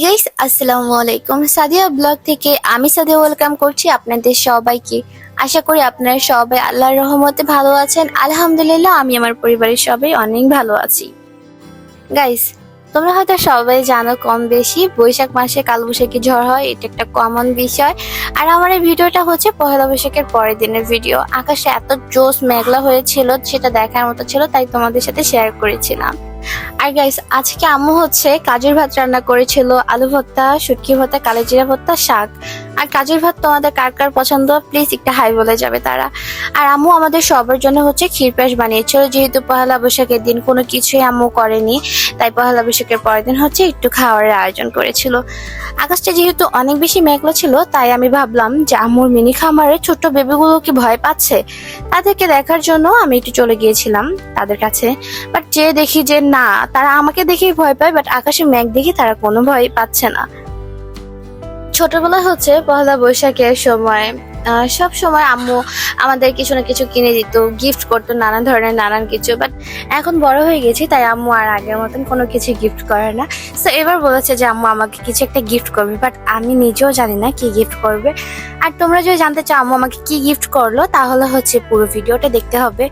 Guys, আসসালামু আলাইকুম। Sadia blog থেকে আমি সাদিয়া ওয়েলকাম করছি আপনাদের সবাইকে। আশা করি আপনারা সবাই আল্লাহর রহমতে ভালো আছেন। আলহামদুলিল্লাহ, আমি আমার পরিবারের সবাই অনেক ভালো আছি। গাইস, তোমরা হয়তো সবাই জানো কম বেশি বৈশাখ মাসে কালবৈশাখী ঝড় হয়, এটা একটা কমন বিষয়। আর আমার এই ভিডিওটা হচ্ছে পহেলা বৈশাখের পরের দিনের ভিডিও। আকাশে এত জোস মেঘলা হয়েছিল, সেটা দেখার মতো ছিল, তাই তোমাদের সাথে শেয়ার করেছিলাম। আর গাইস, আজকে আম্মু হচ্ছে কাজুর ভাত রান্না করেছিল, আলু ভর্তা, শুটকি ভর্তা, কালোজিরা ভর্তা, শাক। আর কাজুর ভাত তোমাদের কার কার পছন্দ প্লিজ একটা হাই বলে যাবে তারা। আর আম্মু আমাদের সবার জন্য হচ্ছে ক্ষীর পায়েস বানিয়েছিল, যেহেতু পহেলা বৈশাখের দিন কোনো কিছুই আম্মু করেনি, তাই পহেলা বৈশাখের পরের দিন হচ্ছে একটু খাওয়ার আয়োজন করেছিল। আকাশটা যেহেতু অনেক বেশি মেঘলা ছিল, তাই আমি ভাবলাম যে আম্মুর মিনি খামারে ছোট্ট বেবিগুলো কি ভয় পাচ্ছে, তাদেরকে দেখার জন্য আমি একটু চলে গিয়েছিলাম তাদের কাছে। বাট যে দেখি যে না, তারা আমাকে দেখেই ভয় পায়, বাট আকাশে মেঘ দেখি তারা কোনো ভয় পাচ্ছে না। ছোটবেলায় হচ্ছে পহেলা বৈশাখের সময় সব সময় আম্মু আমাদের কিছু না কিছু কিনে দিত, গিফট করতো নানা ধরনের নানান কিছু। বাট এখন বড় হয়ে গেছি, তাই আম্মু আর আগের মতন কোনো কিছু গিফট করে না। তো এবার বলেছে যে আম্মু আমাকে কিছু একটা গিফট করবে, বাট আমি নিজেও জানি না কি গিফট করবে। আর তোমরা যদি জানতে চাও আম্মু আমাকে কি গিফট করলো, তাহলে হচ্ছে পুরো ভিডিওটা দেখতে হবে।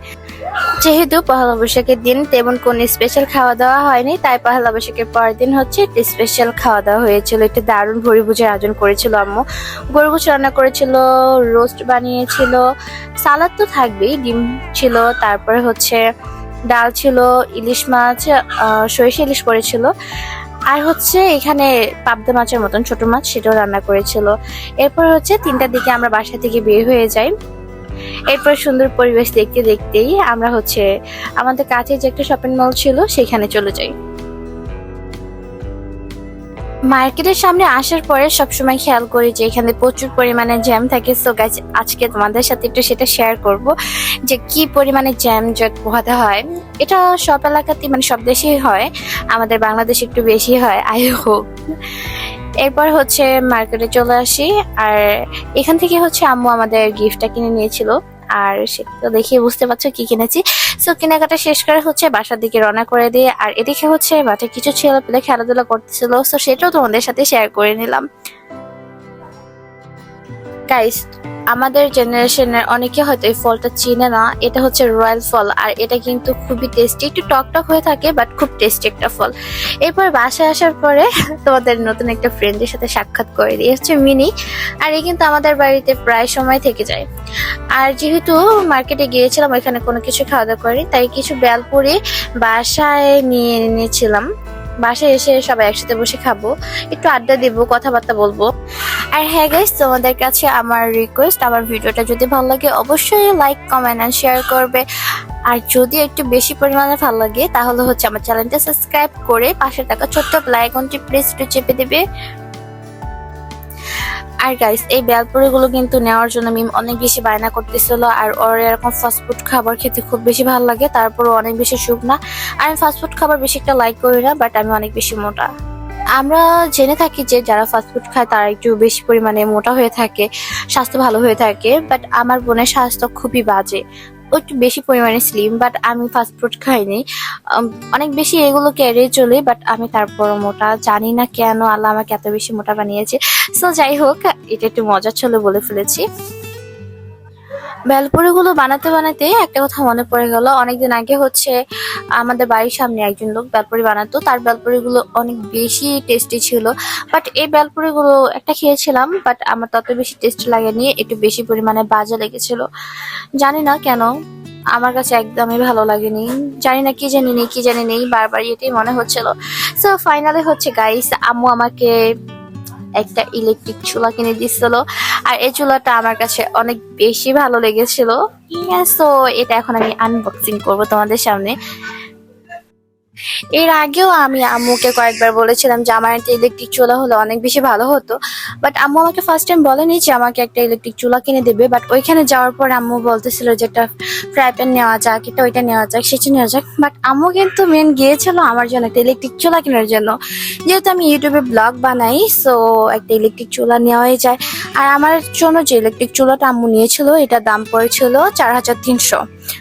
যেহেতু পহেলা বৈশাখের দিন তেমন কোনো স্পেশাল খাওয়া দাওয়া হয়নি, তাই পহেলা বৈশাখের পরের দিন হচ্ছে একটা স্পেশাল খাওয়া দাওয়া হয়েছিল। একটা দারুণ ভুরিভোজের আয়োজন করেছিল আম্মু। গরুগোশ রান্না করেছিল, রোস্ট বানিয়েছিল, সালাদ তো থাকবেই, ডিম ছিল, তারপরে হচ্ছে ডাল ছিল, ইলিশ মাছ, সরিষা ইলিশ করেছিল, আর হচ্ছে এখানে পাবদা মাছের মতন ছোট মাছ, সেটাও রান্না করেছিল। এরপর হচ্ছে 3টার দিকে আমরা বাসা থেকে বের হয়ে যাই। এরপর সুন্দর পরিবেশ দেখতে দেখতেই আমরা হচ্ছে আমাদের কাছে যে একটা শপিং মল ছিল সেখানে চলে যাই। মার্কেটের সামনে আসার পরে সবসময় খেয়াল করি যে এখানে প্রচুর পরিমাণে জ্যাম থাকে। সো গাইস, আজকে তোমাদের সাথে একটু সেটা শেয়ার করব যে কি পরিমাণে জ্যাম জট পোহাতে হয়। এটা সব এলাকাতে মানে সব দেশেই হয়, আমাদের বাংলাদেশে একটু বেশি হয় আই হোপ। এরপর হচ্ছে মার্কেটে চলে আসি, আর এখান থেকে হচ্ছে আম্মু আমাদের গিফটটা কিনে নিয়েছিল, আর সেটা দেখে বুঝতে পারছো কি কিনেছি। সো কেনাকাটা শেষ করে হচ্ছে বাসার দিকে রওনা করে দিয়ে, আর এদিকে হচ্ছে মাঠে কিছু ছেলে পেলে খেলাধুলা করতেছিল, সো সেটাও তোমাদের সাথে শেয়ার করে নিলাম। গাইস, আমাদের জেনারেশনের অনেকে হয়তো এই ফলটা চিনে না। এটা হচ্ছে রয়্যাল ফল, আর এটা কিন্তু খুবই টেস্টি, একটু টক টক হয়ে থাকে, বাট খুব টেস্টি একটা ফল। এরপর বাসায় আসার পরে তোমাদের নতুন একটা ফ্রেন্ডের সাথে সাক্ষাৎ করে দিই, হচ্ছে মিনি। আর এই কিন্তু আমাদের বাড়িতে প্রায় সময় থেকে যায়। আর যেহেতু মার্কেটে গিয়েছিলাম, ওইখানে কোনো কিছু খাওয়া দাওয়া করি, তাই কিছু বেলপুরি বাসায় নিয়ে নিয়েছিলাম। বাসায় এসে সবাই একসাথে বসে খাবো, একটু আড্ডা দিব, কথাবার্তা বলবো। আর হ্যাঁ গাইস, তোমাদের কাছে আমার রিকোয়েস্ট, আমার ভিডিওটা যদি ভালো লাগে অবশ্যই লাইক, কমেন্ট এন্ড শেয়ার করবে। আর যদি একটু বেশি পরিমাণে ভালো লাগে তাহলে হচ্ছে আমার চ্যানেলটা সাবস্ক্রাইব করে পাশে থাকা ছোট্ট বেল আইকনটি প্রেস একটু চেপে দেবে। আর গাইস, এই বেলপুরিগুলো কিন্তু নেওয়ার জন্য মিম অনেক বেশি বায়না করতেছিল, আর ওর এরকম ফাস্টফুড খাবার খেতে খুব বেশি ভালো লাগে, তারপরও অনেক বেশি শুকনা। আর আমি ফাস্টফুড খাবার বেশি একটা লাইক করি না, বাট আমি অনেক বেশি মোটা। আমরা জেনে থাকি যে যারা ফাস্টফুড খায় তারা একটু বেশি পরিমাণে মোটা হয়ে থাকে, স্বাস্থ্য ভালো হয়ে থাকে, বাট আমার বোনের স্বাস্থ্য খুবই বাজে, ও একটু বেশি পরিমাণে স্লিম। বাট আমি ফাস্টফুড খাইনি, অনেক বেশি এগুলোকে এড়িয়ে চলি, বাট আমি তারপরও মোটা। জানি না কেন আল্লাহ আমাকে এত বেশি মোটা বানিয়েছে। সো যাই হোক, এটা একটু মজার ছলে বলে ফেলেছি। বেলপুরিগুলো বানাতে বানাতে একটা কথা মনে পড়ে গেল। অনেকদিন আগে হচ্ছে আমাদের বাড়ির সামনে একজন লোক বেলপুরি বানাতো, তার বেলপুরিগুলো অনেক বেশি টেস্টি ছিল। বাট এই বেলপুরিগুলো একটা খেয়েছিলাম, বাট আমার তত বেশি টেস্ট লাগেনি, একটু বেশি পরিমাণে বাজে লেগেছিল। জানি না কেন, আমার কাছে একদমই ভালো লাগেনি। জানি না কি জানি নেই, বারবার এটাই মনে হচ্ছিল। সো ফাইনালি হচ্ছে গাইস, আম্মু আমাকে একটা ইলেকট্রিক চুলা কিনে দিচ্ছিল, আর এই চুলাটা আমার কাছে অনেক বেশি ভালো লেগেছিল। সো এটা এখন আমি আনবক্সিং করব তোমাদের সামনে। এর আগেও আমি আম্মুকে কয়েকবার বলেছিলাম যে আমার একটা ইলেকট্রিক চুলা হলে অনেক বেশি ভালো হতো, বাট আম্মু আমাকে ফার্স্ট টাইম বলেনি যে আমাকে একটা ইলেকট্রিক চুলা কিনে দেবে। বাট ওইখানে যাওয়ার পর আম্মু বলতেছিল যে একটা ফ্রাই প্যান নেওয়া যাক, এটা ওইটা নেওয়া যাক, সেটা নেওয়া যাক। বাট আম্মু কিন্তু মেন গিয়েছিল আমার জন্য একটা ইলেকট্রিক চুলা কেনার জন্য। যেহেতু আমি ইউটিউবে ব্লগ বানাই, সো একটা ইলেকট্রিক চুলা নেওয়াই যায়। আর আমার জন্য যে ইলেকট্রিক চুলাটা আম্মু নিয়েছিল, এটার দাম পড়েছিল 4300।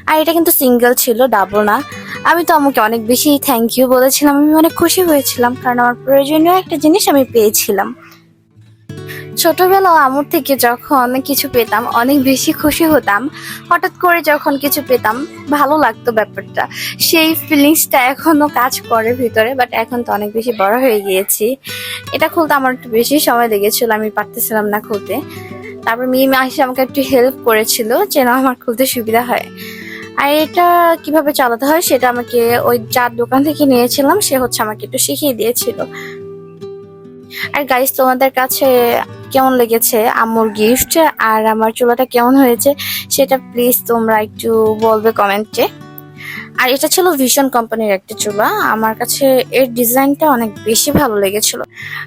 আর এটা কিন্তু সিঙ্গেল ছিল, ডাবল না। আমি তো আমাকে অনেক বেশি থ্যাংক ইউ বলেছিলাম, আমি অনেক খুশি হয়েছিলাম কারণ আমার প্রয়োজনীয় একটা জিনিস আমি পেয়েছিলাম। ছোটবেলা আমুর থেকে যখন কিছু পেতাম অনেক বেশি খুশি হতাম, হঠাৎ করে যখন কিছু পেতাম ভালো লাগতো ব্যাপারটা। সেই ফিলিংসটা এখনো কাজ করে ভিতরে, বাট এখন তো অনেক বেশি বড় হয়ে গিয়েছি। এটা খুলতে আমার একটু বেশি সময় লেগেছিল, আমি পারতেছিলাম না খুলতে। তারপর মিম এসে আমাকে একটু হেল্প করেছিল যেন আমার খুলতে সুবিধা হয়। আর এটা কিভাবে চালাতে হয় সেটা আমাকে ওই যার দোকান থেকে নিয়েছিলাম সে হচ্ছে আমাকে একটু শিখিয়ে দিয়েছিল। আর গাইস, তোমাদের কাছে কেমন লেগেছে আম্মুর গিফট আর আমার চুলাটা কেমন হয়েছে সেটা প্লিজ তোমরা একটু বলবে কমেন্টে। আর এটা ছিল ভিশন কোম্পানির একটা চুলা, আমার কাছে এর ডিজাইনটা অনেক বেশি ভালো লেগেছিল।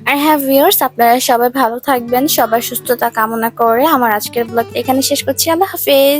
আর হ্যাঁ ভিউয়ার্স, আপনারা সবাই ভালো থাকবেন, সবার সুস্থতা কামনা করে আমার আজকের ব্লগ এখানে শেষ করছি। আল্লাহ হাফেজ।